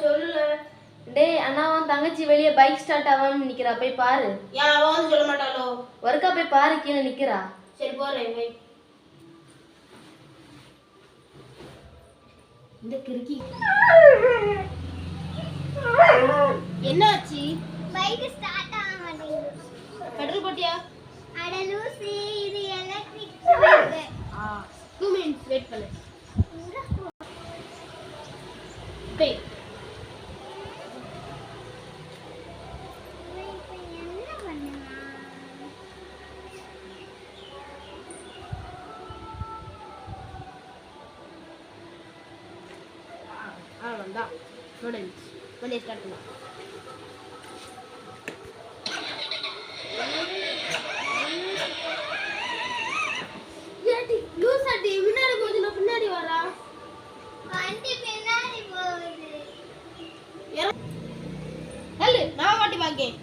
சொல்லல. டேய் அண்ணா அவன் தங்கச்சி வெளியே பைக் ஸ்டார்ட் ஆகாம நிக்கிறா, போய் பாரு. ஏன் அவ வந்து சொல்ல மாட்டாளோ? ஒருக்கா போய் பாரு, கீழே நிக்கிறா. சரி போறேன் வை. இந்த கிறுக்கி என்ன ஆச்சு? பைக் ஸ்டார்ட் ஆக மாட்டேங்குது. பெட்ரோல் போட்டியா? அட லூசி, இது எலக்ட்ரிக் பைக். 2 minutes வெயிட் பண்ணு. பே என்ன பண்ணலாம்? அவ்வளோதான். முடிஞ்சு. வண்டியை ஸ்டார்ட் பண்ணலாம். லூசாட்டி முன்னாடி போகுது, நான் பின்னாடி வரா. வண்டி பின்னாடி போகுது. நான் வாட்டி பாக்கேன்.